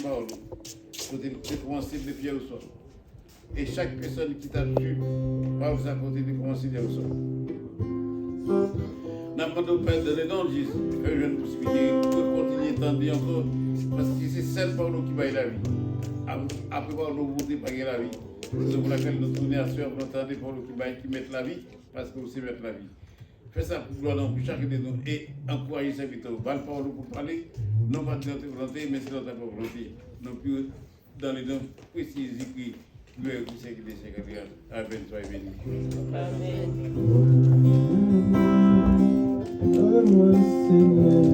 Parole, côté de commencer de pied au sol. Et chaque personne qui t'a vu va vous apporter de commencer au sol. N'importe Père de l'élan, Jésus, que je une possibilité de continuer tendre encore, parce que c'est celle par nous qui va la vie. Après par nous, vous pas la vie. C'est pour laquelle nous tournons à suivre, nous attendons pour nous qui mettent la vie, parce que vous savez mettre la vie. Fais ça pour gloire pour chacun de nous et encourager les serviteurs. Parle par nous pour parler, non pas de notre volonté, mais c'est notre volonté. Non plus dans les noms précis écrits. Gloire au Seigneur des Seigneurs. Amen. Soyez bénis. Amen. Donne-moi, Seigneur,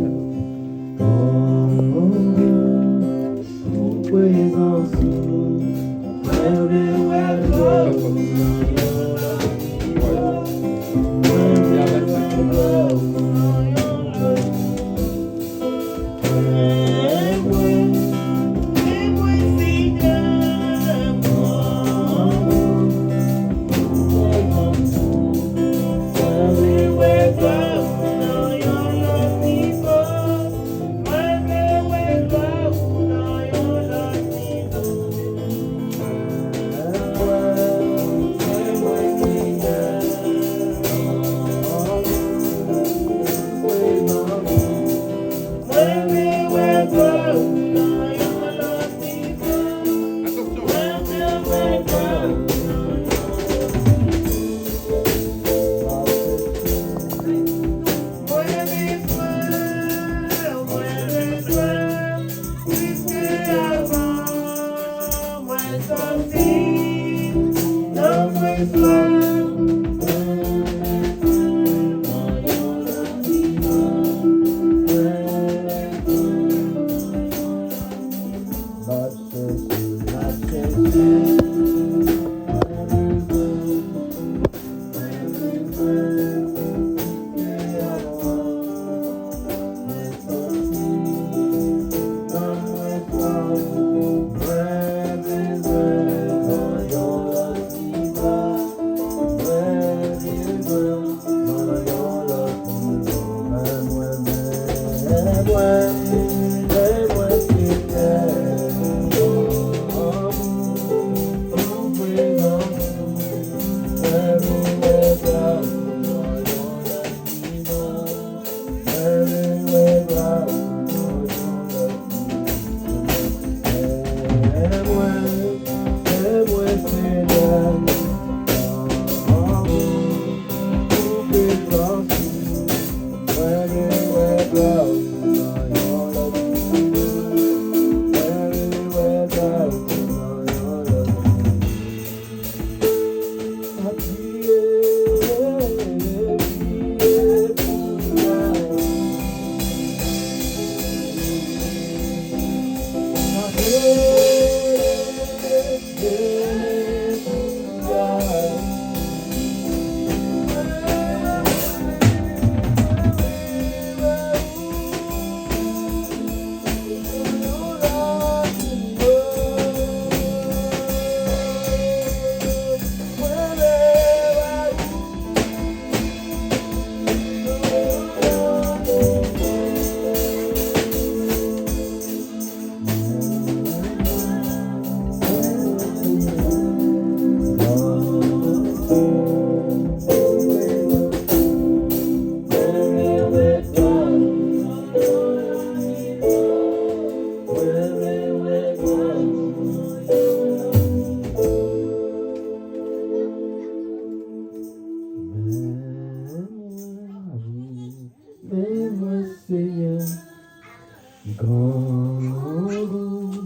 ton présence,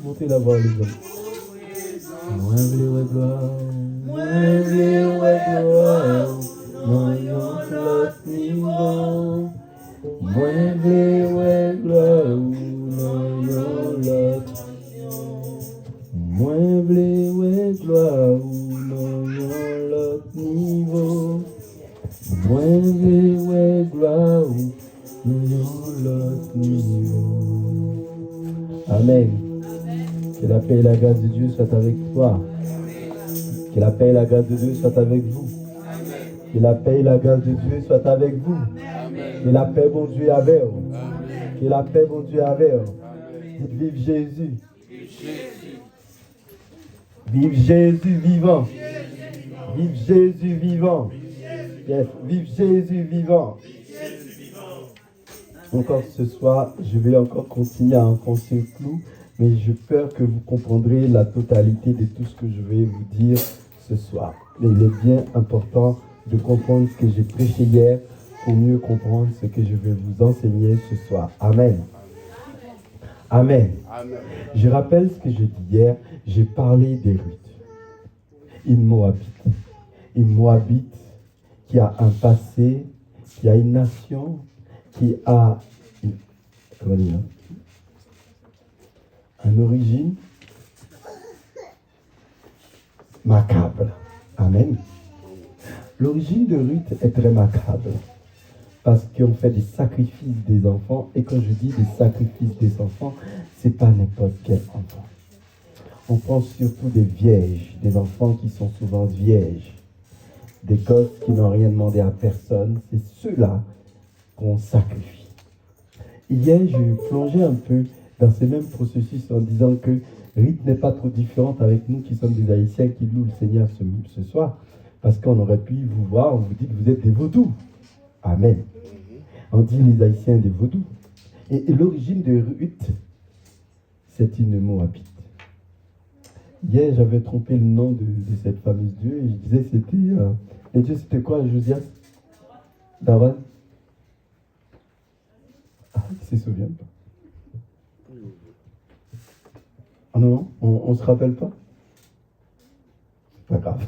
montez la voix les gars. Moi vle ouais gloire, moi vle ouais gloire, non yon l'autre niveau. Moi vle ouais gloire, non yon l'autre. Moi vle ouais gloire, non yon l'autre niveau. Moi vle ouais gloire, non yon l'autre niveau. Amen. Que la paix et la grâce de Dieu soient avec toi. Que la paix et la grâce de Dieu soient avec vous. Que la paix et la grâce de Dieu soient avec vous. Que la paix, bon Dieu, avec vous. Que la paix, bon Dieu, avec vous. Dites vive Jésus. Vive Jésus vivant. Vive Jésus vivant. Yes. Vive Jésus vivant. Encore ce soir, je vais encore continuer à enfoncer le clou, mais j'ai peur que vous comprendrez la totalité de tout ce que je vais vous dire ce soir. Mais il est bien important de comprendre ce que j'ai prêché hier pour mieux comprendre ce que je vais vous enseigner ce soir. Amen. Amen. Amen. Je rappelle ce que j'ai dit hier. J'ai parlé des Ruth, une Moabite. Une Moabite qui a un passé, qui a une nation, qui a une origine macabre. Amen. L'origine de Ruth est très macabre parce qu'on fait des sacrifices des enfants, et quand je dis des sacrifices des enfants, c'est pas n'importe quel enfant. On prend surtout des vierges, des enfants qui sont souvent vierges, des gosses qui n'ont rien demandé à personne, c'est ceux-là qu'on sacrifie. Hier, j'ai plongé un peu dans ce même processus en disant que Ruth n'est pas trop différente avec nous qui sommes des Haïtiens qui louent le Seigneur ce soir, parce qu'on aurait pu vous voir, on vous dit que vous êtes des vaudous. Amen. On dit les Haïtiens des vaudous. Et l'origine de Ruth, c'est une Moabite. Hier, j'avais trompé le nom de cette fameuse Dieu et je disais c'était... et Dieu, c'était quoi, Josias? Davan? Ah, il ne se souvient pas. Ah non, on ne se rappelle pas? C'est pas grave.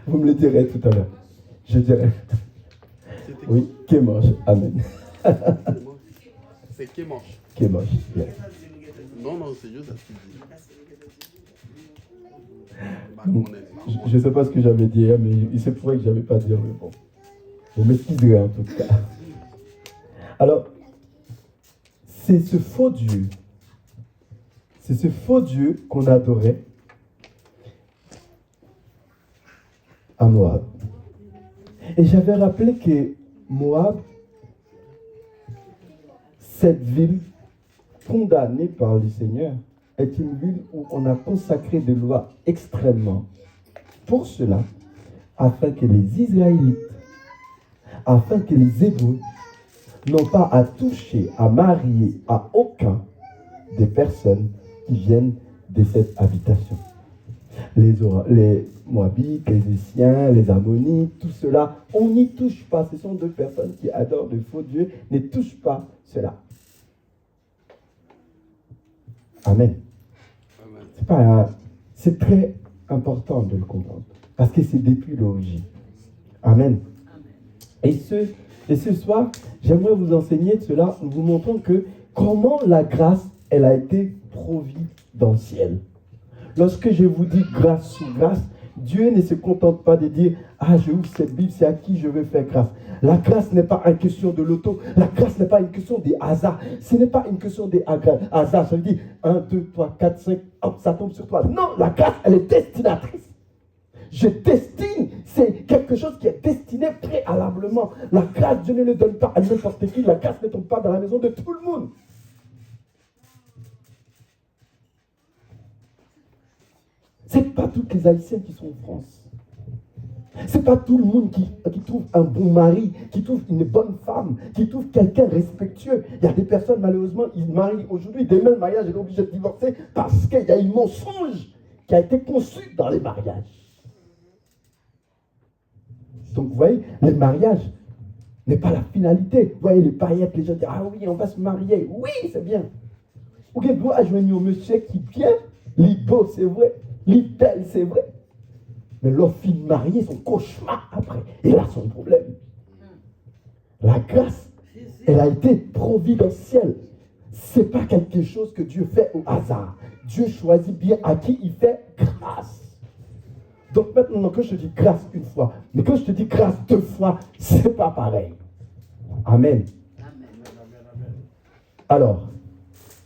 Vous me le direz tout à l'heure. Je dirai. Oui, Kémosh. Amen. C'est Kémosh. Kémosh, bien. Non, c'est juste ce qu'il dit. Je ne sais pas ce que j'avais dit hier, mais il se pourrait que je n'avais pas dit, mais bon. Vous m'excuserez en tout cas. Alors, c'est ce faux Dieu. C'est ce faux Dieu qu'on adorait à Moab. Et j'avais rappelé que Moab, cette ville condamnée par le Seigneur, est une ville où on a consacré des lois extrêmement pour cela, afin que les Israélites, afin que les Hébreux n'ont pas à toucher, à marier à aucun des personnes qui viennent de cette habitation. Les Moabites, les Essiens, les Ammonites, tout cela, on n'y touche pas. Ce sont deux personnes qui adorent de faux dieux, ne touchent pas cela. Amen. C'est très important de le comprendre, parce que c'est depuis l'origine. Amen. Et ce soir, j'aimerais vous enseigner de cela en vous montrant que comment la grâce, elle a été providentielle. Lorsque je vous dis grâce sous grâce, Dieu ne se contente pas de dire « Ah, je ouvre cette Bible, c'est à qui je veux faire grâce ». La grâce n'est pas une question de loto. La grâce n'est pas une question des hasards. Ce n'est pas une question des hasards. Ça veut dire 1, 2, 3, 4, 5, hop, ça tombe sur toi. Non, la grâce, elle est destinatrice. Je destine, c'est quelque chose qui est destiné préalablement. La grâce, Dieu ne le donne pas à n'importe qui. La grâce ne tombe pas dans la maison de tout le monde. Ce n'est pas tous les Haïtiens qui sont en France. Ce n'est pas tout le monde qui trouve un bon mari, qui trouve une bonne femme, qui trouve quelqu'un respectueux. Il y a des personnes, malheureusement, ils marient aujourd'hui. Demain, le mariage est obligé de divorcer parce qu'il y a un mensonge qui a été conçu dans les mariages. Donc, vous voyez, le mariage n'est pas la finalité. Vous voyez, les paillettes, les gens disent « Ah oui, on va se marier. » Oui, c'est bien. Vous avez droit à joindre un monsieur qui vient, il est beau, c'est vrai. Il est belle, c'est vrai. Mais leur fille mariée, son cauchemar après. Et là, son problème. La grâce, elle a été providentielle. Ce n'est pas quelque chose que Dieu fait au hasard. Dieu choisit bien à qui il fait grâce. Donc maintenant, quand je te dis grâce une fois, mais quand je te dis grâce deux fois, ce n'est pas pareil. Amen. Alors,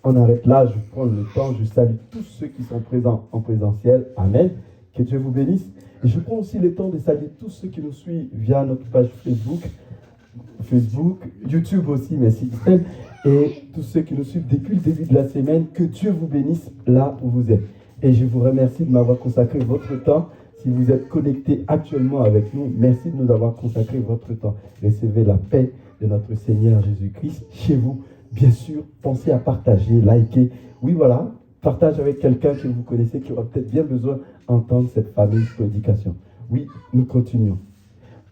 on arrête là, je prends le temps, je salue tous ceux qui sont présents en présentiel. Amen. Que Dieu vous bénisse. Et je prends aussi le temps de saluer tous ceux qui nous suivent via notre page Facebook. Facebook, YouTube aussi, merci Christelle, et tous ceux qui nous suivent depuis le début de la semaine, que Dieu vous bénisse là où vous êtes. Et je vous remercie de m'avoir consacré votre temps. Si vous êtes connectés actuellement avec nous, merci de nous avoir consacré votre temps. Recevez la paix de notre Seigneur Jésus-Christ chez vous. Bien sûr, pensez à partager, liker. Oui, voilà, partage avec quelqu'un que vous connaissez qui aura peut-être bien besoin d'entendre cette fameuse prédication. Oui, nous continuons.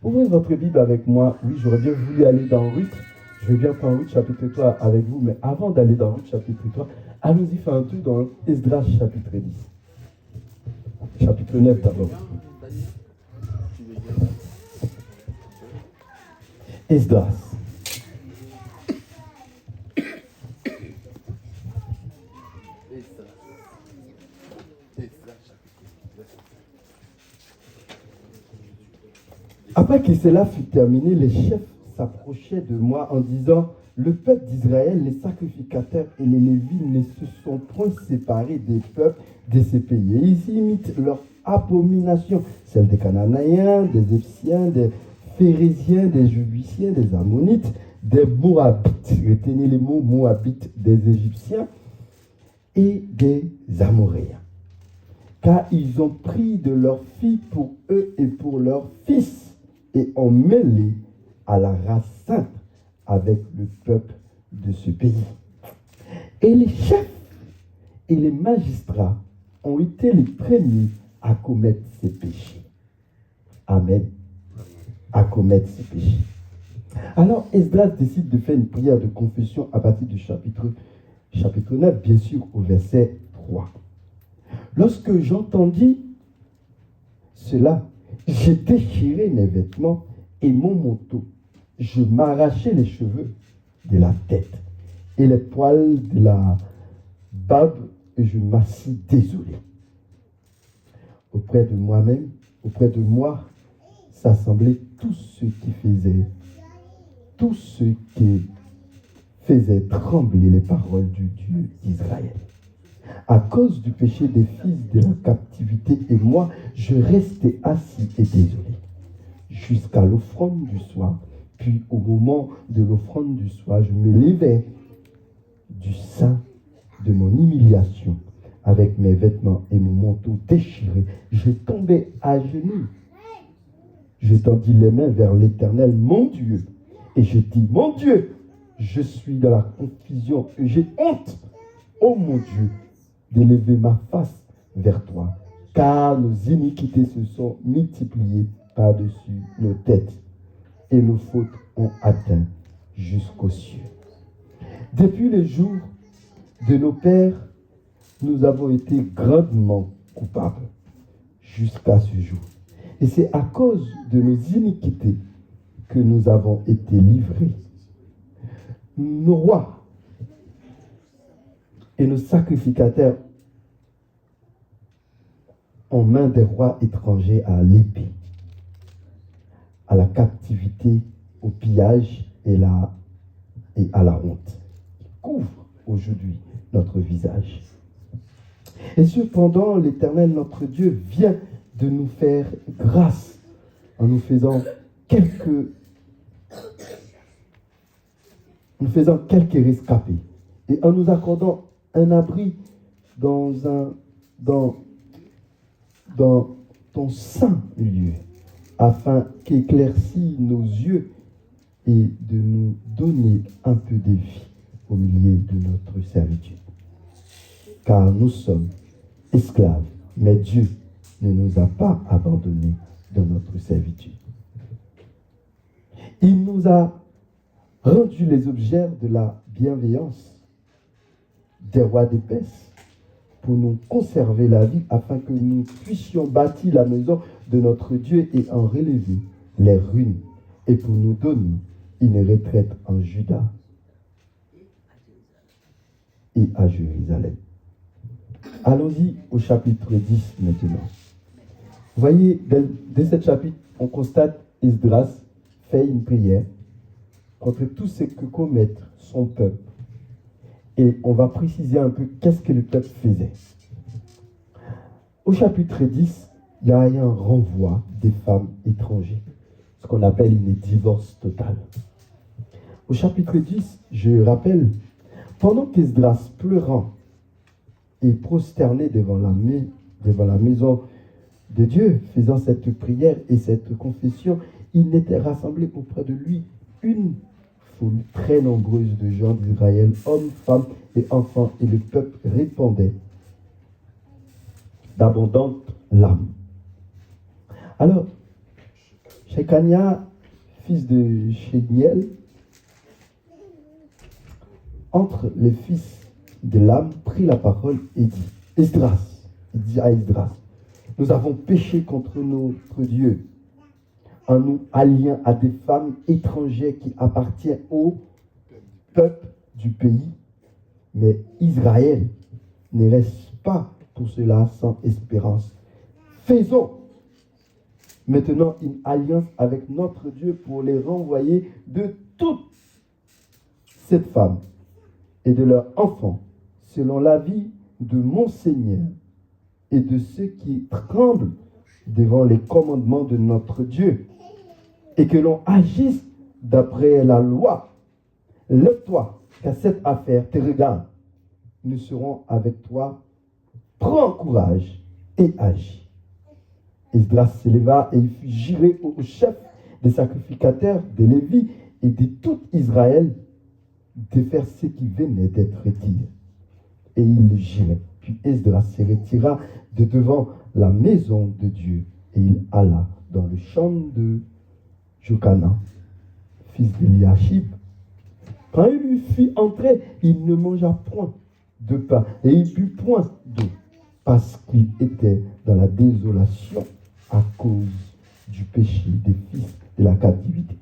Ouvrez votre Bible avec moi. Oui, j'aurais bien voulu aller dans Ruth. Je vais bien prendre Ruth chapitre 3 avec vous, mais avant d'aller dans Ruth chapitre 3, allons-y faire un tour dans Esdras chapitre 10. Chapitre 9 d'abord. Esdras. Après que cela fut terminé, les chefs s'approchaient de moi en disant: le peuple d'Israël, les sacrificateurs et les Lévites ne se sont point séparés des peuples de ces pays. Et ils imitent leur abomination, celle des Cananéens, des Épsiens, des Phérésiens, des Jébusiens, des Ammonites, des Moabites, retenez les mots Moabites, des Égyptiens et des Amoréens. Car ils ont pris de leurs filles pour eux et pour leurs fils, et ont mêlé à la race sainte avec le peuple de ce pays. Et les chefs et les magistrats ont été les premiers à commettre ces péchés. Amen. À commettre ces péchés. Alors Esdras décide de faire une prière de confession à partir du chapitre 9, bien sûr au verset 3. Lorsque j'entendis cela, j'ai déchiré mes vêtements et mon manteau. Je m'arrachai les cheveux de la tête et les poils de la barbe, et je m'assis désolé. Auprès de moi-même, auprès de moi, s'assemblaient tous ceux qui faisaient trembler les paroles du Dieu d'Israël. À cause du péché des fils de la captivité, et moi, je restais assis et désolé, jusqu'à l'offrande du soir. Puis au moment de l'offrande du soir, je me levai du sein de mon humiliation, avec mes vêtements et mon manteau déchirés. Je tombais à genoux. Je tendis les mains vers l'Éternel, mon Dieu, et je dis: mon Dieu, je suis dans la confusion et j'ai honte, ô mon Dieu, d'élever ma face vers toi, car nos iniquités se sont multipliées par-dessus nos têtes, et nos fautes ont atteint jusqu'aux cieux. Depuis les jours de nos pères, nous avons été grandement coupables jusqu'à ce jour. Et c'est à cause de nos iniquités que nous avons été livrés. Nos rois et nos sacrificateurs en main des rois étrangers à l'épée, à la captivité, au pillage et à la honte, qui couvre aujourd'hui notre visage. Et cependant, l'Éternel, notre Dieu, vient de nous faire grâce en nous faisant quelques rescapés et en nous accordant un abri dans ton saint lieu, afin qu'éclaircisse nos yeux et de nous donner un peu de vie au milieu de notre servitude. Car nous sommes esclaves, mais Dieu ne nous a pas abandonnés dans notre servitude. Il nous a rendus les objets de la bienveillance des rois d'épaisse pour nous conserver la vie, afin que nous puissions bâtir la maison de notre Dieu et en relever les ruines, et pour nous donner une retraite en Juda et à Jérusalem. Allons-y au chapitre 10 maintenant. Vous voyez, dès ce chapitre, on constate Esdras fait une prière contre tout ce que commet son peuple. Et on va préciser un peu qu'est-ce que le peuple faisait. Au chapitre 10, il y a un renvoi des femmes étrangères, ce qu'on appelle une divorce totale. Au chapitre 10, je rappelle, pendant qu'Esdras pleurant et prosterné devant la maison de Dieu, faisant cette prière et cette confession, il n'était rassemblé auprès de lui une foule très nombreuse de gens d'Israël, hommes, femmes et enfants, et le peuple répandait d'abondantes larmes. Alors, Shekania, fils de Shediel, entre les fils de l'âme, prit la parole et dit, Esdras, il dit à Esdras, nous avons péché contre notre Dieu en nous alliant à des femmes étrangères qui appartiennent au peuple du pays. Mais Israël ne reste pas pour cela sans espérance. Faisons maintenant une alliance avec notre Dieu pour les renvoyer de toute cette femme et de leurs enfants, selon l'avis de mon Seigneur et de ceux qui tremblent devant les commandements de notre Dieu, et que l'on agisse d'après la loi. Lève-toi, car cette affaire te regarde. Nous serons avec toi. Prends courage et agis. Esdras se leva et il fit jurer au chef des sacrificateurs, des Lévites et de tout Israël de faire ce qui venait d'être dit. Et il le jurait. Puis Esdras se retira de devant la maison de Dieu et il alla dans le champ de Jokana, fils d'Eliashib. Quand il lui fit entrer, il ne mangea point de pain et il but point d'eau, parce qu'il était dans la désolation à cause du péché des fils de la captivité.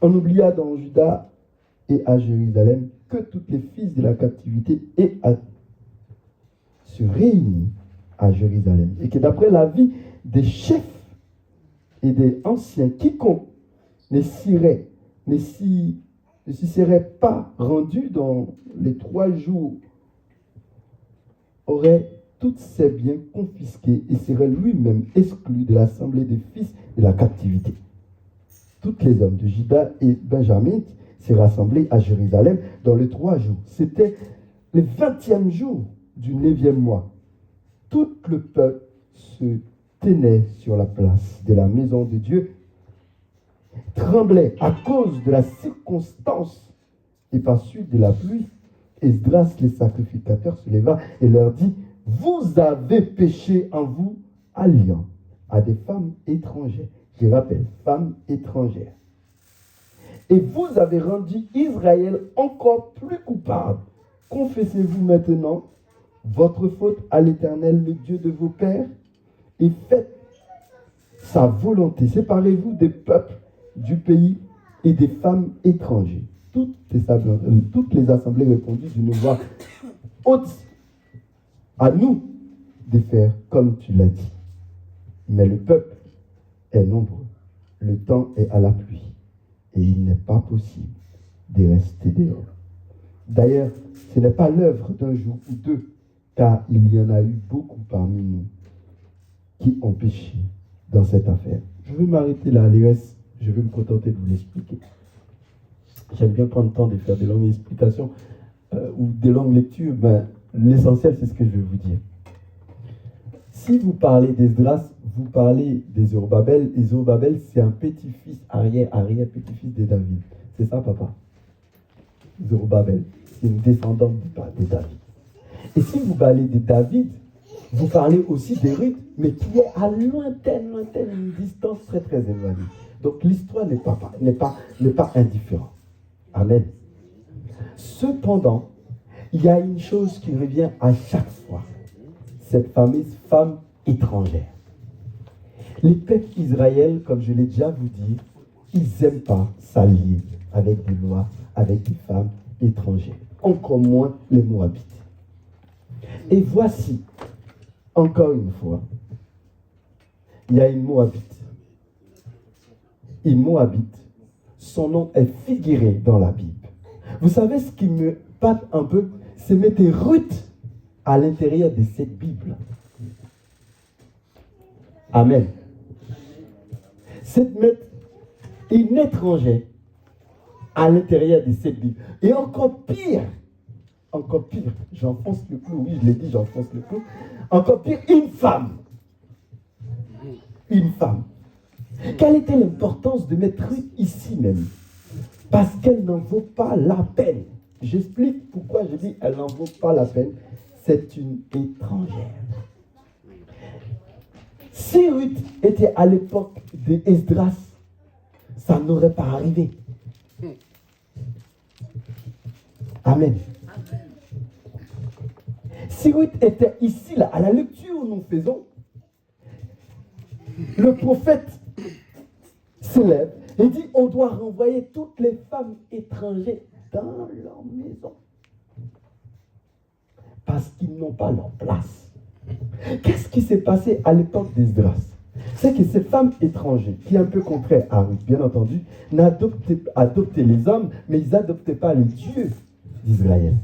On oublia dans Juda et à Jérusalem que toutes les fils de la captivité aient à se réunir à Jérusalem, et que d'après l'avis des chefs et des anciens, quiconque ne s'y serait pas rendu dans les 3 jours aurait tous ses biens confisqués et serait lui-même exclu de l'assemblée des fils de la captivité. Tous les hommes de Juda et Benjamin s'est rassemblés à Jérusalem dans les 3 jours. C'était le 20e jour du 9e mois. Tout le peuple se tenait sur la place de la maison de Dieu, tremblait à cause de la circonstance et par suite de la pluie. Esdras, les sacrificateurs, se leva et leur dit, vous avez péché en vous alliant à des femmes étrangères. Je rappelle, femmes étrangères. Et vous avez rendu Israël encore plus coupable. Confessez-vous maintenant votre faute à l'Éternel, le Dieu de vos pères, et faites sa volonté. Séparez-vous des peuples du pays et des femmes étrangères. Toutes les assemblées répondirent d'une voix haute, à nous de faire comme tu l'as dit. Mais le peuple est nombreux, le temps est à la pluie, et il n'est pas possible de rester dehors. D'ailleurs, ce n'est pas l'œuvre d'un jour ou 2, car il y en a eu beaucoup parmi nous qui ont péché dans cette affaire. Je vais m'arrêter là, les restes, je vais me contenter de vous l'expliquer. J'aime bien prendre le temps de faire des longues explications ou des longues lectures, mais l'essentiel, c'est ce que je vais vous dire. Si vous parlez d'Esdras, vous parlez des Zorobabel, et Zorobabel, c'est un petit-fils, arrière-petit-fils de David. C'est ça, papa? Zorobabel, c'est une descendante de David. Et si vous parlez de David, vous parlez aussi de Ruth, mais qui est à lointaine, une distance très, très éloignée. Donc l'histoire n'est pas indifférente. Amen. Cependant, il y a une chose qui revient à chaque fois. Cette fameuse femme étrangère. Les peuples israéliens, comme je l'ai déjà vous dit, ils n'aiment pas s'allier avec des lois, avec des femmes étrangères. Encore moins les Moabites. Et voici, encore une fois, il y a une Moabite. Une Moabite, son nom est figuré dans la Bible. Vous savez ce qui me pâte un peu, c'est mettre Ruth à l'intérieur de cette Bible. Amen. C'est mettre une étrangère à l'intérieur de cette Bible. Et encore pire, j'enfonce le clou, oui, je l'ai dit, j'enfonce le clou. Encore pire, une femme. Une femme. Quelle était l'importance de mettre Ruth ici même? Parce qu'elle n'en vaut pas la peine. J'explique pourquoi je dis elle n'en vaut pas la peine. C'est une étrangère. Si Ruth était à l'époque d'Esdras, ça n'aurait pas arrivé. Amen. Si Ruth était ici, là, à la lecture où nous faisons, le prophète se lève et dit on doit renvoyer toutes les femmes étrangères dans leur maison. Parce qu'ils n'ont pas leur place. Qu'est-ce qui s'est passé à l'époque d'Esdras? C'est que ces femmes étrangères, qui est un peu contraire à Ruth, bien entendu, adoptaient les hommes, mais ils n'adoptaient pas les dieux d'Israël.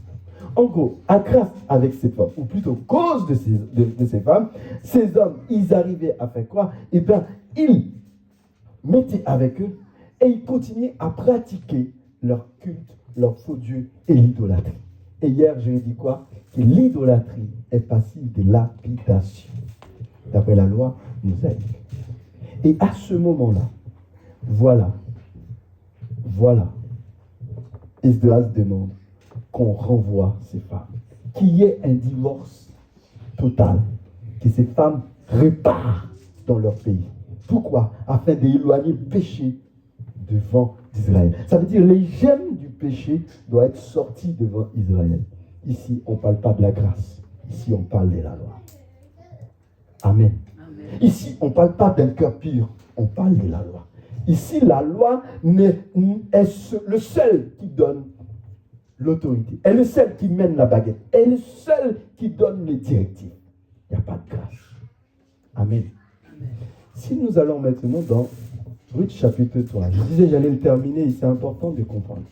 En gros, à grâce avec ces femmes, ou plutôt cause de ces femmes, ces hommes, ils arrivaient à faire quoi? Eh bien, ils mettaient avec eux et ils continuaient à pratiquer leur culte, leur faux dieu et l'idolâtrie. Et hier, je lui ai dit quoi? Que l'idolâtrie est passible de lapidation, d'après la loi mosaïque. Et à ce moment-là, voilà, Esdras demande qu'on renvoie ces femmes, qu'il y ait un divorce total, que ces femmes repartent dans leur pays. Pourquoi? Afin d'éloigner le péché devant Israël. Ça veut dire les gemmes du péché doivent être sorties devant Israël. Ici, on ne parle pas de la grâce. Ici, on parle de la loi. Amen. Amen. Ici, on ne parle pas d'un cœur pur. On parle de la loi. Ici, la loi est le seul qui donne l'autorité. Elle est le seul qui mène la baguette. Elle est le seul qui donne les directives. Il n'y a pas de grâce. Amen. Amen. Si nous allons maintenant dans Ruth chapitre 3, je disais j'allais le terminer et c'est important de comprendre.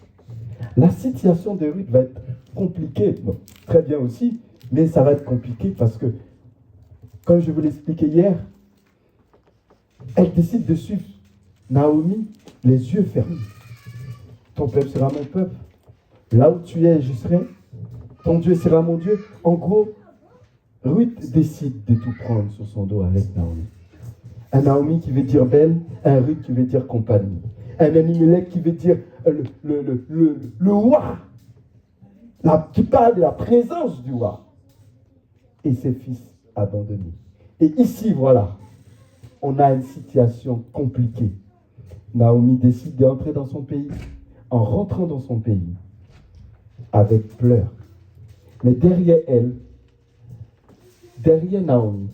La situation de Ruth va être compliquée. Bon, très bien aussi, mais ça va être compliqué parce que, comme je vous l'expliquais hier, elle décide de suivre Naomi les yeux fermés. Ton peuple sera mon peuple. Là où tu es, je serai. Ton Dieu sera mon Dieu. En gros, Ruth décide de tout prendre sur son dos avec Naomi. Un Naomi qui veut dire belle, un Ruth qui veut dire compagnie. Un Elimelech qui veut dire le roi, qui parle de la présence du roi. Et ses fils abandonnés. Et ici, voilà, on a une situation compliquée. Naomi décide d'entrer dans son pays. En rentrant dans son pays, avec pleurs. Mais derrière elle, derrière Naomi,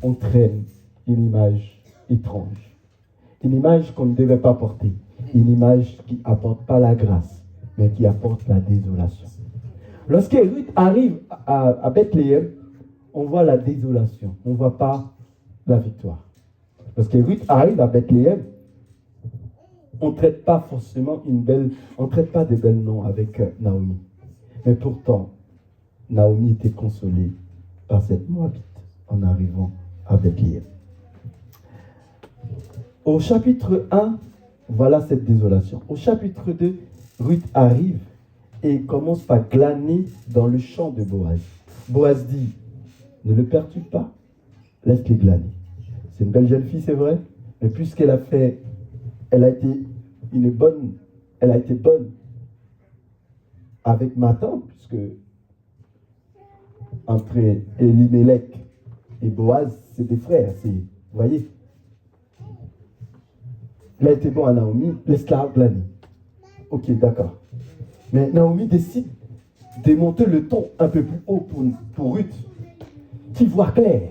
on traîne une image étrange. Une image qu'on ne devait pas porter. Une image qui n'apporte pas la grâce, mais qui apporte la désolation. Lorsque Ruth arrive à Bethléem, on voit la désolation. On ne voit pas la victoire. Lorsque Ruth arrive à Bethléem, on ne traite pas forcément on ne traite pas de belles noms avec Naomi. Mais pourtant, Naomi était consolée par cette Moabite en arrivant à Bethléem. Au chapitre 1, voilà cette désolation. Au chapitre 2, Ruth arrive et commence par glaner dans le champ de Boaz. Boaz dit, ne le perturbe pas, laisse-les glaner. C'est une belle jeune fille, c'est vrai, mais puisqu'elle a fait, elle a été bonne avec ma tante, puisque entre Elimelech et Boaz, c'est des frères, vous voyez. Elle a été bonne à Naomi, laisse-la glaner. Ok, d'accord. Mais Naomi décide de monter le ton un peu plus haut pour Ruth, qui voit clair.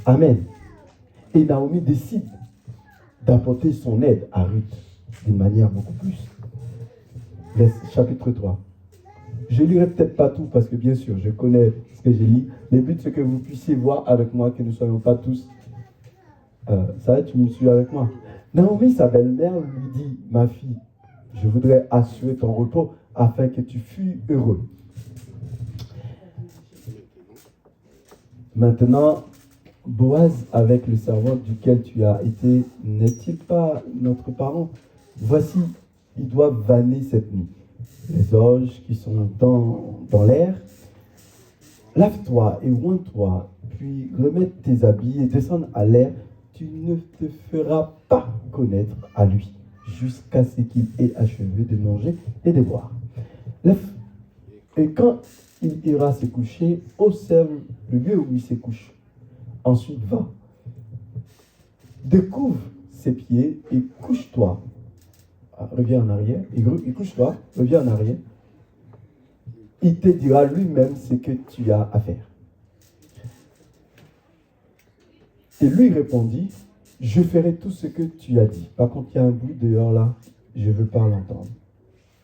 Amen. Et Naomi décide d'apporter son aide à Ruth d'une manière beaucoup plus. Chapitre 3. Je ne lirai peut-être pas tout parce que bien sûr, je connais ce que j'ai lu. Le but, c'est que vous puissiez voir avec moi que nous ne soyons pas tous. Ça va, tu me suis avec moi. Naomi, sa belle-mère, lui dit, ma fille, je voudrais assurer ton repos afin que tu fuis heureux. Maintenant, Boaz, avec le servant duquel tu as été, n'est-il pas notre parent? Voici, ils doivent vanner cette nuit. Les orges qui sont dans l'air, lave-toi et oins-toi, puis remets tes habits et descends à l'air. Tu ne te feras pas connaître à lui, jusqu'à ce qu'il ait achevé de manger et de boire. Et quand il ira se coucher, observe le lieu où il se couche. Ensuite, va. Découvre ses pieds et couche-toi. Reviens en arrière. Et couche-toi, reviens en arrière. Il te dira lui-même ce que tu as à faire. Et lui répondit, je ferai tout ce que tu as dit. Par contre, il y a un bruit dehors là, je ne veux pas l'entendre.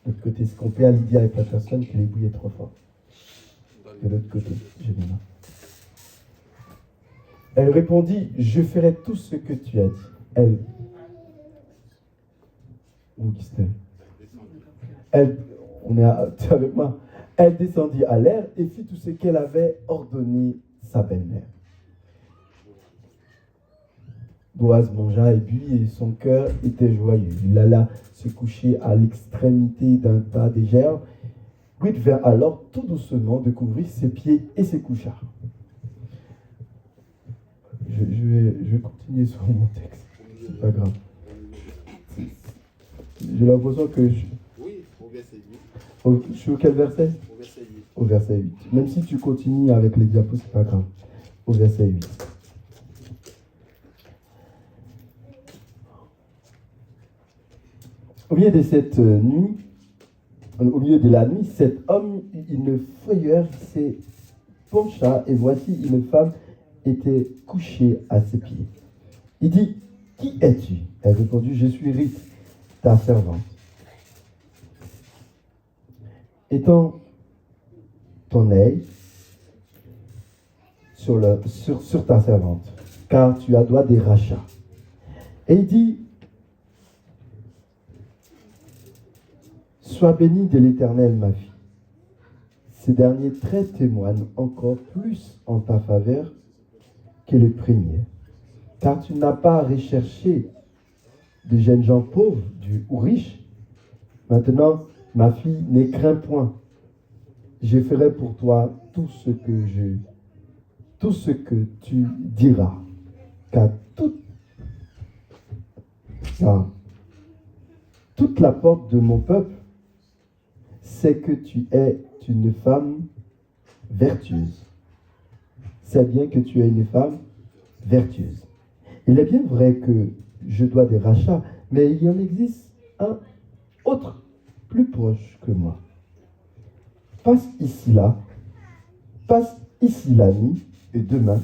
De l'autre côté, est-ce qu'on peut à Lydia et Patterson que les bruits est trop fort? De l'autre côté, je viens là. Elle répondit, je ferai tout ce que tu as dit. Elle, on est avec moi. Elle descendit à l'air et fit tout ce qu'elle avait ordonné sa belle-mère. Boaz mangea et but et son cœur était joyeux. Il alla se coucher à l'extrémité d'un tas de gerbes. Ruth vint alors tout doucement découvrir ses pieds et se coucha. Je vais continuer sur mon texte. C'est pas grave. J'ai l'impression que Oui, au verset 8. Je suis au quel verset? Au verset 8. Au verset 8. Même si tu continues avec les diapos, c'est pas grave. Au verset 8. Au milieu de cette nuit, au milieu de la nuit, cet homme eut une frayeur, s'est pencha et voici une femme était couchée à ses pieds. Il dit, qui es-tu? Elle répondit, je suis Ruth, ta servante. Étends ton œil sur ta servante, car tu as droit des rachats. Et il dit, sois bénie de l'Éternel, ma fille. Ces derniers traits témoignent encore plus en ta faveur que les premiers, car tu n'as pas recherché de jeunes gens pauvres ou riches. Maintenant, ma fille, ne crains point. Je ferai pour toi tout ce que tu diras, car toute la porte de mon peuple sait que tu es une femme vertueuse. C'est bien que tu es une femme vertueuse. Il est bien vrai que je dois des rachats, mais il y en existe un autre, plus proche que moi. Passe ici la nuit, et demain,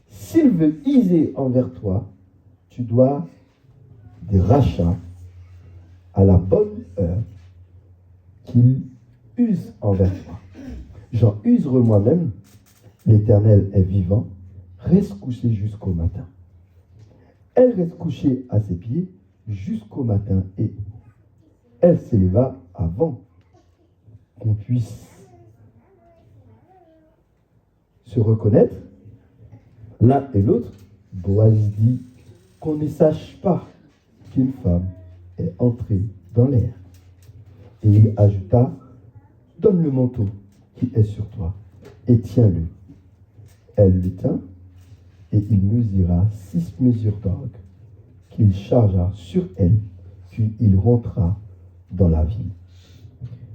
s'il veut user envers toi, tu dois des rachats à la bonne heure qu'il use envers toi. J'en userai moi-même, l'Éternel est vivant, reste couché jusqu'au matin. Elle reste couchée à ses pieds jusqu'au matin et elle s'éleva avant qu'on puisse se reconnaître l'un et l'autre. Boaz dit qu'on ne sache pas qu'une femme est entrée dans l'air. Et il ajouta, donne le manteau qui est sur toi et tiens-le. Elle le tint et il mesura 6 mesures d'orge qu'il chargea sur elle, puis il rentra dans la ville.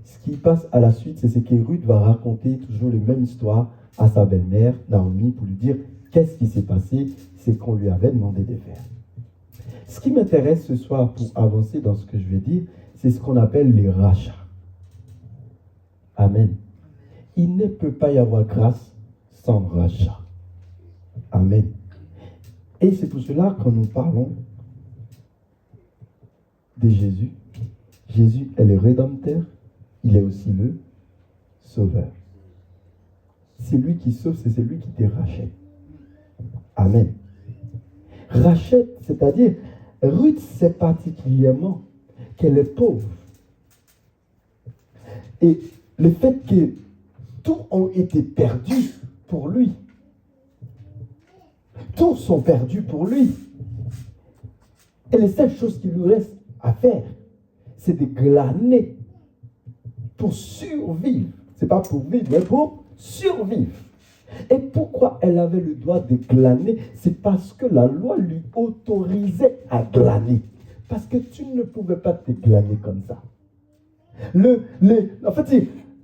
Ce qui passe à la suite, c'est ce que Ruth va raconter toujours les mêmes histoires à sa belle-mère, Naomi, pour lui dire qu'est-ce qui s'est passé, c'est qu'on lui avait demandé de faire. Ce qui m'intéresse ce soir pour avancer dans ce que je vais dire, c'est ce qu'on appelle les rachats. Amen. Il ne peut pas y avoir grâce sans rachat. Amen. Et c'est pour cela que quand nous parlons de Jésus, Jésus est le Rédempteur, il est aussi le Sauveur. C'est lui qui sauve, c'est lui qui te rachète. Amen. Rachète, c'est-à-dire, Ruth sait particulièrement qu'elle est pauvre. Et le fait que tout ont été perdus pour lui. Tous sont perdus pour lui. Et les seules choses qui lui restent à faire, c'est de glaner pour survivre. Ce n'est pas pour vivre, mais pour survivre. Et pourquoi elle avait le droit de glaner? C'est parce que la loi lui autorisait à glaner. Parce que tu ne pouvais pas te glaner comme ça.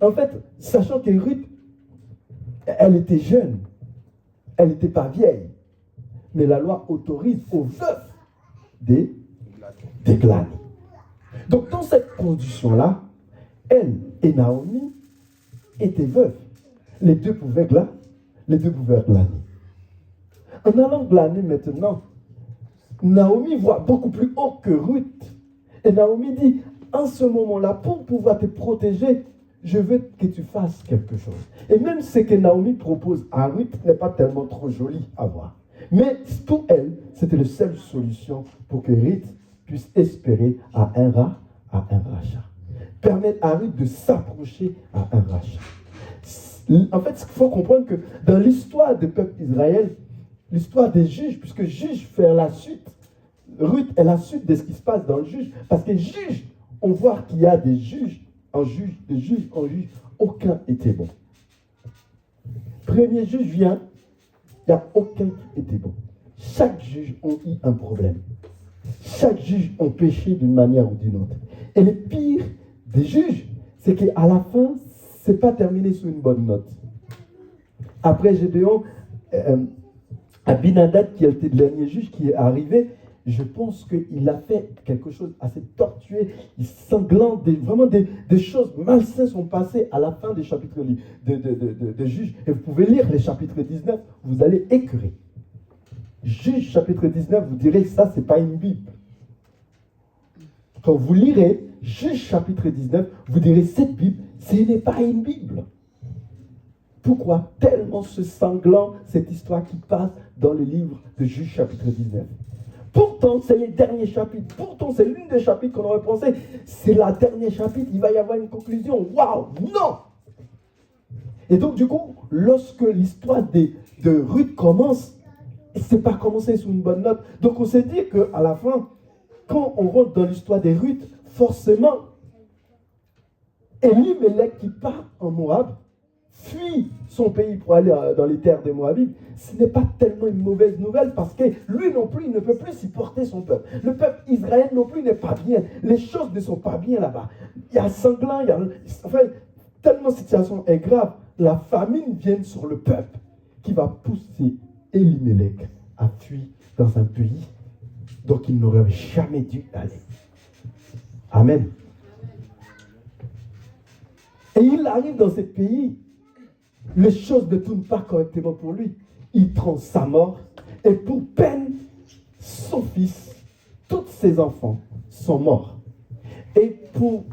En fait, sachant que Ruth, elle était jeune, elle n'était pas vieille, mais la loi autorise aux veufs de glaner. Donc dans cette condition-là, elle et Naomi étaient veuves. Les deux pouvaient glaner. En allant glaner maintenant, Naomi voit beaucoup plus haut que Ruth. Et Naomi dit, en ce moment-là, pour pouvoir te protéger, je veux que tu fasses quelque chose. Et même ce que Naomi propose à Ruth n'est pas tellement trop joli à voir. Mais pour elle, c'était la seule solution pour que Ruth puisse espérer à un rachat. Permettre à Ruth de s'approcher à un rachat. En fait, il faut comprendre que dans l'histoire du peuple Israël, l'histoire des juges, puisque juge fait la suite, Ruth est la suite de ce qui se passe dans le juge, parce que juge, on voit qu'il y a des juges en juge, aucun était bon. Premier juge vient, il n'y a aucun qui était bon. Chaque juge a eu un problème. Chaque juge a péché d'une manière ou d'une autre. Et le pire des juges, c'est qu'à la fin, ce n'est pas terminé sur une bonne note. Après Gédéon, Abinadab, qui a été le dernier juge qui est arrivé, je pense qu'il a fait quelque chose assez tortueux, sanglant, vraiment des choses malsaines sont passées à la fin des chapitres de Juges. Et vous pouvez lire les chapitres 19, vous allez écœurer. Juges chapitre 19, vous direz que ça, ce n'est pas une Bible. Quand vous lirez Juges chapitre 19, vous direz cette Bible, ce n'est pas une Bible. Pourquoi? Tellement ce sanglant, cette histoire qui passe dans le livre de Juges chapitre 19. Pourtant, c'est les derniers chapitres. Pourtant, c'est l'une des chapitres qu'on aurait pensé. C'est la dernière chapitre, il va y avoir une conclusion. Waouh! Non! Et donc, du coup, lorsque l'histoire de Ruth commence, c'est pas commencé sur une bonne note. Donc, on s'est dit qu'à la fin, quand on rentre dans l'histoire de Ruth, forcément, Elimelech qui part en Moab, fuit son pays pour aller dans les terres des Moabites, ce n'est pas tellement une mauvaise nouvelle parce que lui non plus, il ne peut plus supporter son peuple. Le peuple Israël non plus n'est pas bien. Les choses ne sont pas bien là-bas. Il y a sanglant, tellement la situation est grave. La famine vient sur le peuple qui va pousser Elimelech à fuir dans un pays dont il n'aurait jamais dû aller. Amen. Et il arrive dans ce pays, les choses ne tournent pas correctement pour lui. Il prend sa mort et pour peine, son fils, tous ses enfants sont morts. Et pour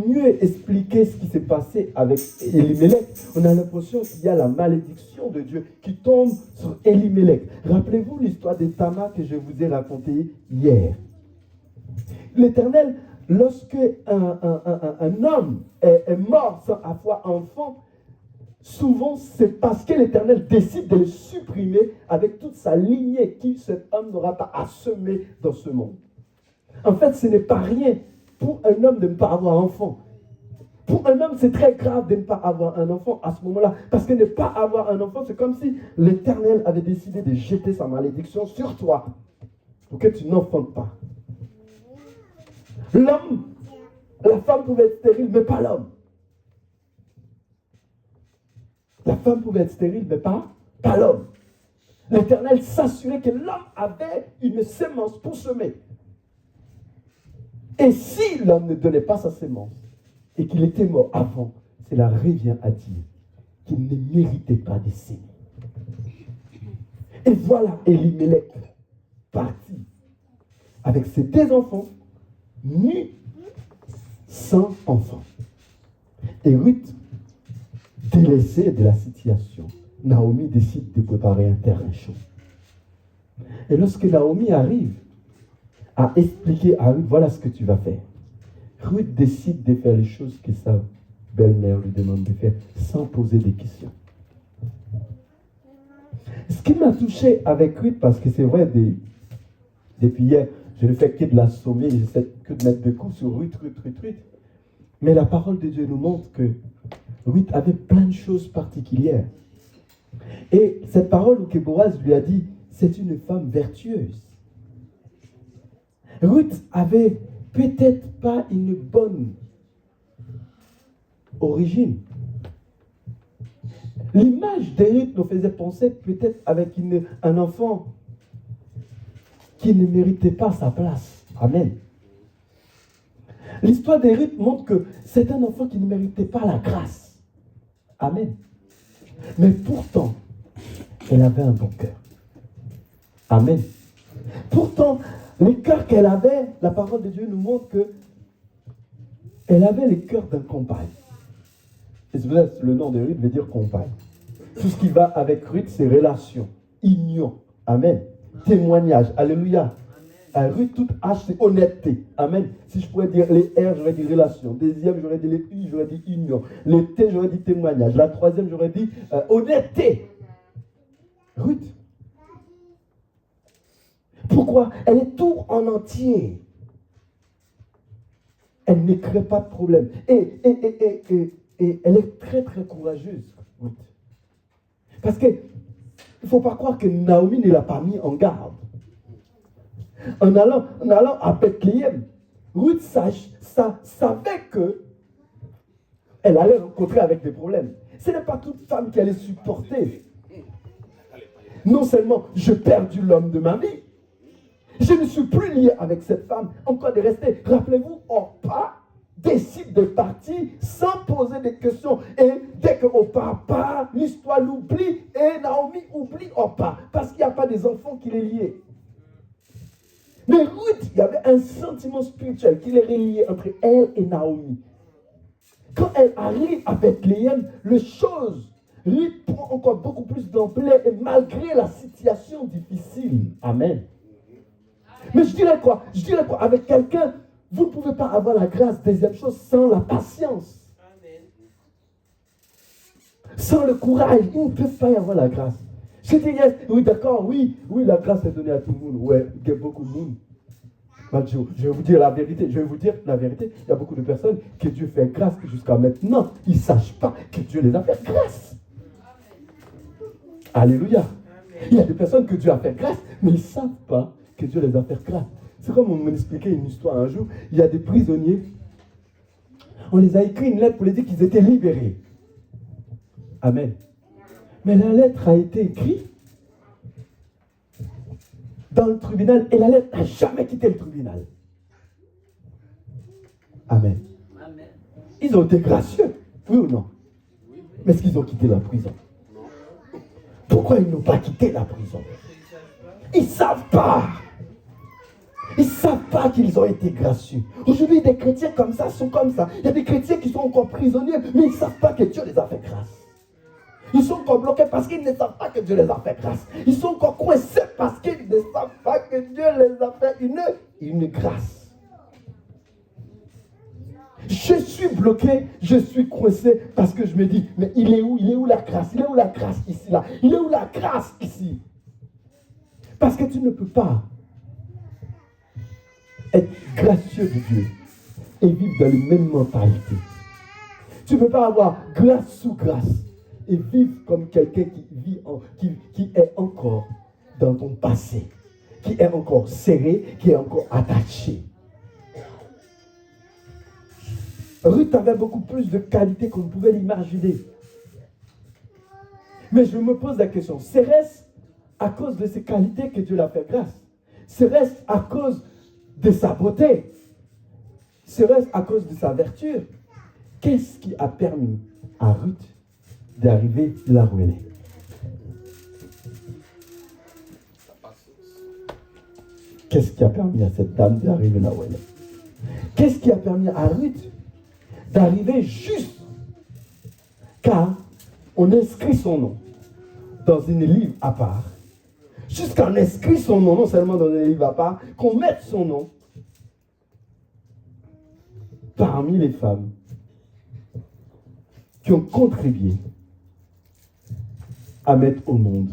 mieux expliquer ce qui s'est passé avec Elimelech, on a l'impression qu'il y a la malédiction de Dieu qui tombe sur Elimelech. Rappelez-vous l'histoire des Tamar que je vous ai racontée hier. L'Éternel, lorsque un homme est mort sans avoir enfant, souvent c'est parce que l'Éternel décide de le supprimer avec toute sa lignée qui cet homme n'aura pas à semer dans ce monde. En fait, ce n'est pas rien pour un homme de ne pas avoir enfant. Pour un homme, c'est très grave de ne pas avoir un enfant à ce moment-là. Parce que ne pas avoir un enfant, c'est comme si l'Éternel avait décidé de jeter sa malédiction sur toi pour que tu n'enfantes pas. L'homme, la femme pouvait être stérile, mais pas l'homme. La femme pouvait être stérile, mais pas l'homme. L'Éternel s'assurait que l'homme avait une sémence pour semer. Et si l'homme ne donnait pas sa sémence et qu'il était mort avant, cela revient à dire qu'il ne méritait pas de s'aimer. Et voilà Elimelech parti avec ses deux enfants, nus, sans enfants. Et Ruth, délaissée de la situation, Naomi décide de préparer un terrain chaud. Et lorsque Naomi arrive à expliquer à Ruth, voilà ce que tu vas faire. Ruth décide de faire les choses que sa belle-mère lui demande de faire sans poser des questions. Ce qui m'a touché avec Ruth, parce que c'est vrai, depuis hier, Je ne fais que de l'assommer, je ne sais que de mettre des coups sur Ruth. Mais la parole de Dieu nous montre que Ruth avait plein de choses particulières. Et cette parole que Boaz lui a dit, c'est une femme vertueuse. Ruth avait peut-être pas une bonne origine. L'image de Ruth nous faisait penser peut-être avec un enfant qui ne méritait pas sa place. Amen. L'histoire de Ruth montre que c'est un enfant qui ne méritait pas la grâce. Amen. Mais pourtant, elle avait un bon cœur. Amen. Pourtant, le cœur qu'elle avait, la parole de Dieu nous montre que elle avait le cœur d'un compagne. Et c'est pour ça que le nom de Ruth veut dire compagne. Tout ce qui va avec Ruth, c'est relation, union. Amen. Témoignage. Alléluia. Ruth, toute H, c'est honnêteté. Amen. Si je pourrais dire les R, j'aurais dit relation. Deuxième, j'aurais dit les U, j'aurais dit union. Les T, j'aurais dit témoignage. La troisième, j'aurais dit honnêteté. Ruth. Pourquoi? Elle est tout en entier. Elle ne crée pas de problème. Et elle est très, très courageuse, Ruth. Parce que il ne faut pas croire que Naomi ne l'a pas mis en garde. En allant à Bethléem, Ruth savait que elle allait rencontrer avec des problèmes. Ce n'est pas toute femme qui allait supporter. Non seulement je perdu l'homme de ma vie, je ne suis plus lié avec cette femme, encore de rester. Rappelez-vous, Orpa décide de partir sans poser de questions. Et dès que Orpa part, l'histoire l'oublie et Naomi oublie Orpa parce qu'il n'y a pas des enfants qui les liaient. Mais Ruth, il y avait un sentiment spirituel qui les reliait entre elle et Naomi. Quand elle arrive à Bethléem, les choses, Ruth prend encore beaucoup plus d'ampleur et malgré la situation difficile. Amen. Mais je dirais quoi? Avec quelqu'un, vous ne pouvez pas avoir la grâce, deuxième chose, sans la patience. Amen. Sans le courage, il ne peut pas y avoir la grâce. Je dis, yes, oui, d'accord, oui, la grâce est donnée à tout le monde. Ouais, il y a beaucoup de monde. Je vais vous dire la vérité. Il y a beaucoup de personnes que Dieu fait grâce que jusqu'à maintenant, ils ne sachent pas que Dieu les a fait grâce. Alléluia. Amen. Il y a des personnes que Dieu a fait grâce, mais ils ne savent pas que Dieu les a fait grâce. C'est comme on m'expliquait une histoire un jour. Il y a des prisonniers. On les a écrit une lettre pour les dire qu'ils étaient libérés. Amen. Mais la lettre a été écrite dans le tribunal et la lettre n'a jamais quitté le tribunal. Amen. Amen. Ils ont été gracieux, oui ou non? Mais est-ce qu'ils ont quitté la prison? Pourquoi ils n'ont pas quitté la prison? Ils ne savent pas. Ils ne savent pas qu'ils ont été gracieux. Aujourd'hui, des chrétiens comme ça sont comme ça. Il y a des chrétiens qui sont encore prisonniers, mais ils ne savent pas que Dieu les a fait grâce. Ils sont encore bloqués parce qu'ils ne savent pas que Dieu les a fait grâce. Ils sont encore coincés parce qu'ils ne savent pas que Dieu les a fait une grâce. Je suis bloqué, je suis coincé parce que je me dis, mais il est où la grâce? Il est où la grâce ici, là? Il est où la grâce ici? Parce que tu ne peux pas être gracieux de Dieu et vivre dans les mêmes mentalités. Tu ne peux pas avoir grâce sous grâce et vivre comme quelqu'un qui est encore dans ton passé, qui est encore serré, qui est encore attaché. Ruth avait beaucoup plus de qualités qu'on ne pouvait l'imaginer. Mais je me pose la question, serait-ce à cause de ses qualités que Dieu l'a fait grâce? Serait-ce à cause de sa beauté? Serait-ce à cause de sa vertu? Qu'est-ce qui a permis à Ruth d'arriver là où elle est? Qu'est-ce qui a permis à cette dame d'arriver là où elle est? Qu'est-ce qui a permis à Ruth d'arriver juste car on inscrit son nom dans une livre à part, jusqu'à on inscrit son nom non seulement dans un livre à part, qu'on mette son nom parmi les femmes qui ont contribué à mettre au monde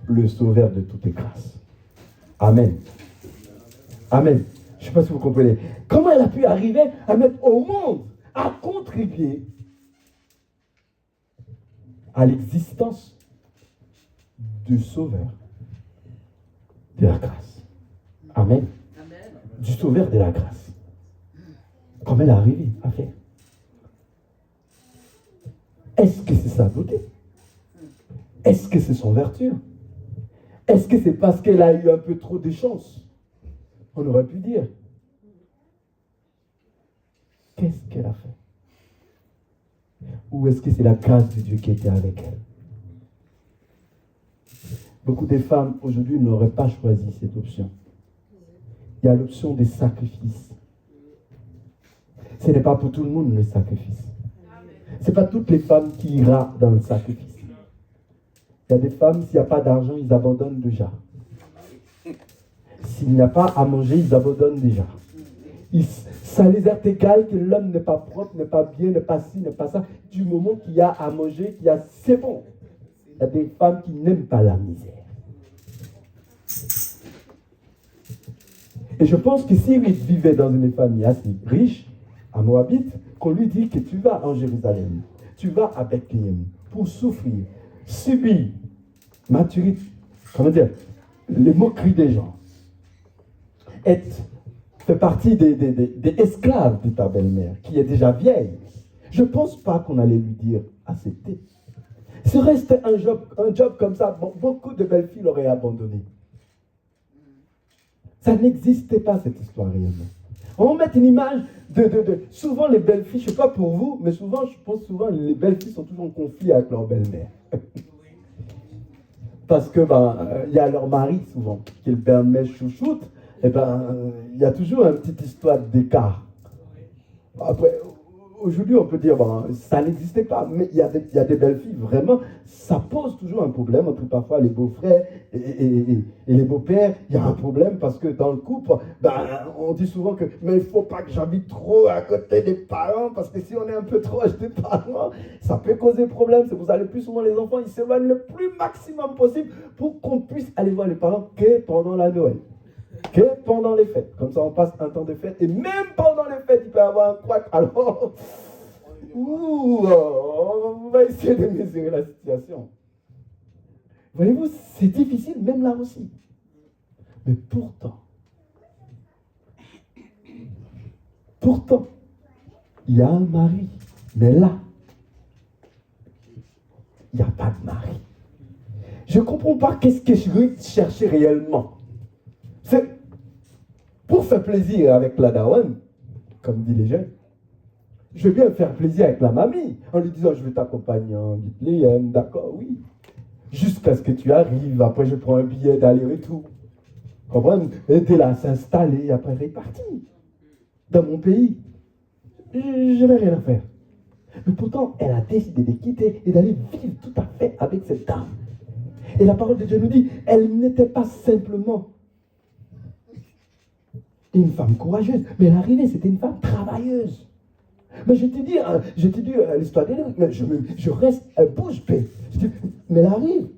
le sauveur de toutes les grâces. Amen. Amen. Je ne sais pas si vous comprenez. Comment elle a pu arriver à mettre au monde, à contribuer à l'existence du Sauveur de la grâce. Amen. Du Sauveur de la grâce. Comment elle est arrivée à faire? Est-ce que c'est sa beauté? Est-ce que c'est son vertu? Est-ce que c'est parce qu'elle a eu un peu trop de chance? On aurait pu dire. Qu'est-ce qu'elle a fait? Ou est-ce que c'est la grâce de Dieu qui était avec elle? Beaucoup de femmes aujourd'hui n'auraient pas choisi cette option. Il y a l'option des sacrifices. Ce n'est pas pour tout le monde le sacrifice. Ce n'est pas toutes les femmes qui iront dans le sacrifice. Il y a des femmes, s'il n'y a pas d'argent, ils abandonnent déjà. S'il n'y a pas à manger, ils abandonnent déjà. Ça les est égal que l'homme n'est pas propre, n'est pas bien, n'est pas ci, n'est pas ça. Du moment qu'il y a à manger, c'est bon. Il y a des femmes qui n'aiment pas la misère. Et je pense que si Ruth vivait dans une famille assez riche, à Moabite, qu'on lui dit que tu vas en Jérusalem, tu vas à Bethléem pour souffrir, subir, maturité, comment dire, les moqueries des gens, fait partie des esclaves de ta belle-mère, qui est déjà vieille. Je ne pense pas qu'on allait lui dire accepter. Si restait un job comme ça, beaucoup de belles filles l'auraient abandonné. Ça n'existait pas, cette histoire réellement. On met une image souvent les belles filles, je ne sais pas pour vous, mais souvent, je pense souvent les belles filles sont toujours en conflit avec leur belle-mère. Parce que y a leur mari souvent, qui est le belle-mère chouchoute, et il y a toujours une petite histoire d'écart. Après, aujourd'hui, on peut dire, ça n'existait pas, mais il y a des belles filles, vraiment, ça pose toujours un problème entre parfois les beaux-frères et les beaux-pères. Il y a un problème parce que dans le couple, on dit souvent que, mais il ne faut pas que j'habite trop à côté des parents, parce que si on est un peu trop proche des parents, ça peut causer problème. C'est pour ça que le plus souvent, les enfants, ils s'éloignent le plus maximum possible pour qu'on puisse aller voir les parents que pendant la Noël. Que pendant les fêtes. Comme ça, on passe un temps de fête. Et même pendant les fêtes, il peut y avoir un couac. Alors, on va essayer de mesurer la situation. Voyez-vous, c'est difficile, même là aussi. Mais pourtant, il y a un mari. Mais là, il n'y a pas de mari. Je ne comprends pas qu'est-ce que je veux chercher réellement. C'est pour faire plaisir avec la daronne, comme dit les jeunes. Je veux bien faire plaisir avec la mamie, en lui disant, je vais t'accompagner en Bethléem, d'accord, oui. Jusqu'à ce que tu arrives, après je prends un billet d'aller-retour. Comprends? Aider là à s'installer, après répartir. Dans mon pays, je n'ai rien à faire. Mais pourtant, elle a décidé de quitter et d'aller vivre tout à fait avec cette dame. Et la parole de Dieu nous dit, elle n'était pas simplement une femme courageuse, mais elle arrivait, c'était une femme travailleuse. Mais je te dis l'histoire d'elle, mais je reste bouche bée. Mais elle arrive.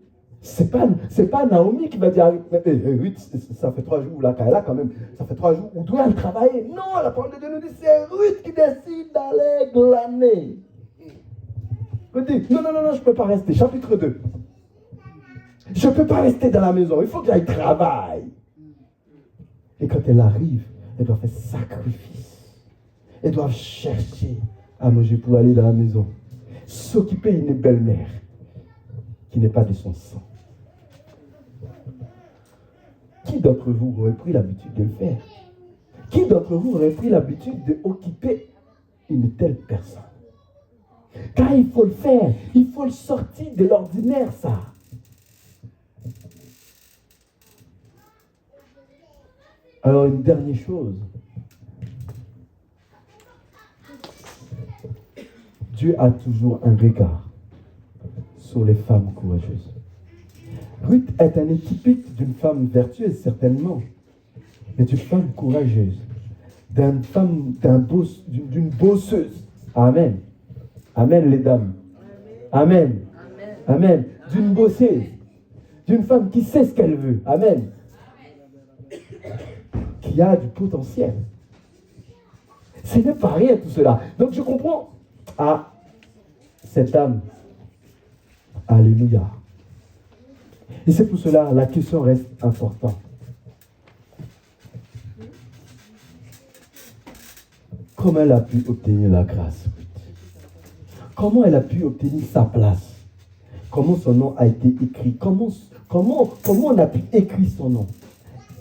C'est pas Naomi qui va dire, Ruth, ça fait 3 jours, là, quand même, ça fait 3 jours, où doit elle travailler? Non, la parole de Dieu nous dit, c'est Ruth qui décide d'aller glaner. Elle dit, non, je ne peux pas rester. Chapitre 2. Je ne peux pas rester dans la maison, il faut que j'aille travailler. Et quand elle arrive, elle doit faire sacrifice. Elle doit chercher à manger pour aller dans la maison. S'occuper d'une belle-mère qui n'est pas de son sang. Qui d'entre vous aurait pris l'habitude de le faire? Qui d'entre vous aurait pris l'habitude d'occuper une telle personne? Car il faut le faire. Il faut le sortir de l'ordinaire, ça. Alors, une dernière chose. Dieu a toujours un regard sur les femmes courageuses. Ruth est un typique d'une femme vertueuse, certainement, mais d'une femme courageuse, d'une bosseuse. Amen. Amen, les dames. Amen. Amen. D'une bosseuse, d'une femme qui sait ce qu'elle veut. Amen. Qui qui a du potentiel. Ce n'est pas rien tout cela. Donc je comprends. Ah, cette âme. Alléluia. Et c'est pour cela la question reste importante. Comment elle a pu obtenir la grâce? Comment elle a pu obtenir sa place? Comment son nom a été écrit? Comment on a pu écrire son nom?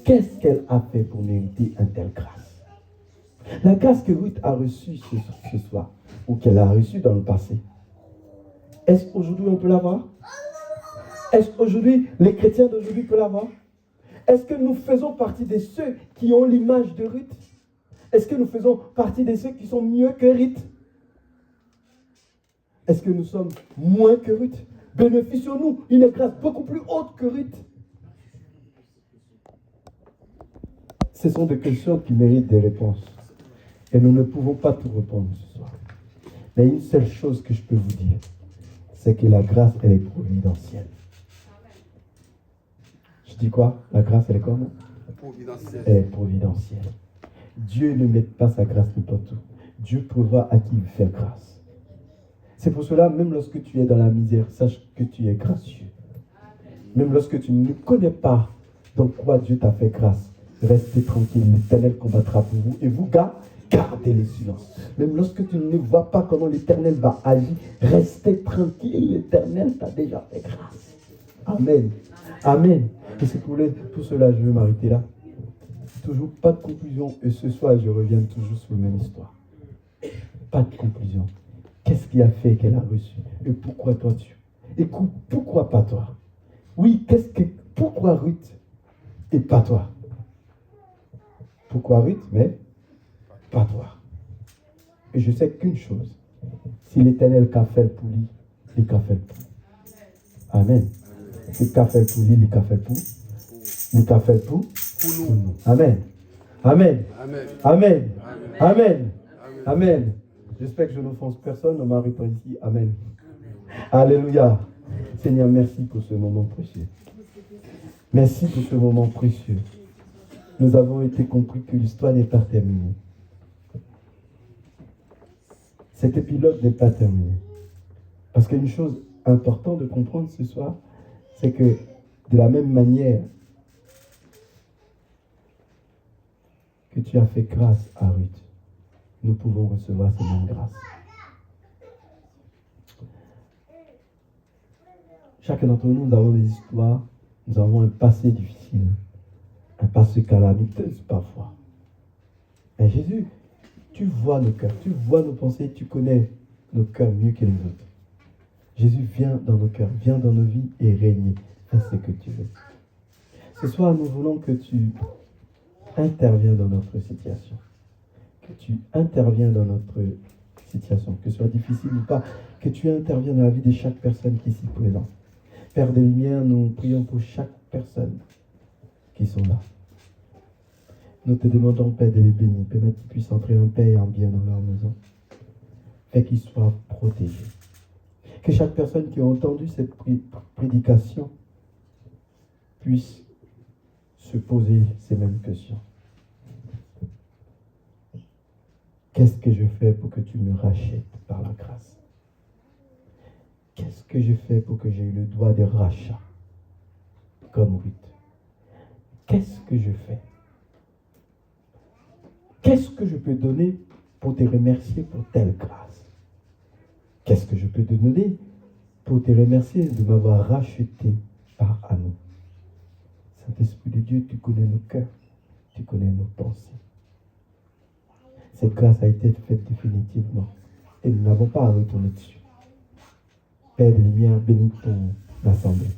Qu'est-ce qu'elle a fait pour mériter une telle grâce? La grâce que Ruth a reçue ce soir, ou qu'elle a reçue dans le passé, est-ce qu'aujourd'hui on peut l'avoir? Est-ce qu'aujourd'hui les chrétiens d'aujourd'hui peuvent l'avoir? Est-ce que nous faisons partie de ceux qui ont l'image de Ruth? Est-ce que nous faisons partie de ceux qui sont mieux que Ruth? Est-ce que nous sommes moins que Ruth? Bénéficions-nous une grâce beaucoup plus haute que Ruth? Ce sont des questions qui méritent des réponses. Et nous ne pouvons pas tout répondre ce soir. Mais une seule chose que je peux vous dire, c'est que la grâce, elle est providentielle. Je dis quoi? La grâce, elle est comment? Providentielle. Elle est providentielle. Dieu ne met pas sa grâce n'importe où. Dieu prévoit à qui il fait grâce. C'est pour cela, même lorsque tu es dans la misère, sache que tu es gracieux. Même lorsque tu ne connais pas dans quoi Dieu t'a fait grâce, restez tranquille, l'Éternel combattra pour vous et vous gardez le silence. Même lorsque tu ne vois pas comment l'Éternel va agir, restez tranquille, l'Éternel t'a déjà fait grâce. Amen. Amen. Et c'est pour cela que je veux m'arrêter là. Toujours pas de conclusion. Et ce soir, je reviens toujours sur la même histoire. Pas de conclusion. Qu'est-ce qui a fait qu'elle a reçu? Et pourquoi toi tu? Et pourquoi pas toi? Oui, pourquoi Ruth et pas toi? Pourquoi Ruth, mais pas toi? Et je sais qu'une chose. Si l'Éternel qu'a fait pour lui, il qu'a fait pour. Amen. Il qu'a fait pour lui, il qu'a fait pour. Il qu'a fait pour nous. Amen. Amen. Amen. Amen. Amen. Amen. J'espère que je n'offense personne en m'arrêtant ici. Amen. Alléluia. Seigneur, merci pour ce moment précieux. Merci pour ce moment précieux. Nous avons été compris que l'histoire n'est pas terminée. Cet épilogue n'est pas terminé. Parce qu'une chose importante de comprendre ce soir, c'est que de la même manière que tu as fait grâce à Ruth, nous pouvons recevoir ces mêmes grâces. Chacun d'entre nous, nous avons des histoires, nous avons un passé difficile, un passé calamiteux parfois. Mais Jésus, tu vois nos cœurs, tu vois nos pensées, tu connais nos cœurs mieux que les autres. Jésus vient dans nos cœurs, vient dans nos vies et règne. Fais ce que tu veux. Ce soir, nous voulons que tu interviens dans notre situation. Que tu interviens dans notre situation, que ce soit difficile ou pas, que tu interviens dans la vie de chaque personne qui s'y présente. Père des Lumières, nous prions pour chaque personne qui sont là. Nous te demandons, Père, de les bénir, permets qu'ils puissent entrer en paix et en bien dans leur maison. Fais qu'ils soient protégés. Que chaque personne qui a entendu cette prédication puisse se poser ces mêmes questions. Qu'est-ce que je fais pour que tu me rachètes par la grâce? Qu'est-ce que je fais pour que j'ai eu le droit de rachat comme Ruth? Qu'est-ce que je fais? Qu'est-ce que je peux donner pour te remercier pour telle grâce? Qu'est-ce que je peux te donner pour te remercier de m'avoir racheté par amour? Saint-Esprit de Dieu, tu connais nos cœurs, tu connais nos pensées. Cette grâce a été faite définitivement et nous n'avons pas à retourner dessus. Père de lumière, bénis ton assemblée.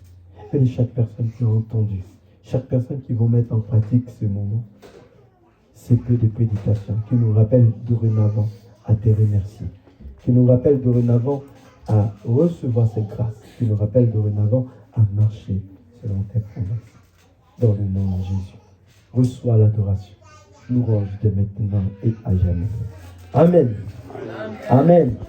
Bénis chaque personne qui a entendu, chaque personne qui va mettre en pratique ce moment, ces peu de prédications, qui nous rappellent dorénavant à te remercier, qui nous rappellent dorénavant à recevoir cette grâce, qui nous rappellent dorénavant à marcher selon tes promesses. Dans le nom de Jésus, reçois l'adoration, louange de maintenant et à jamais. Amen. Amen.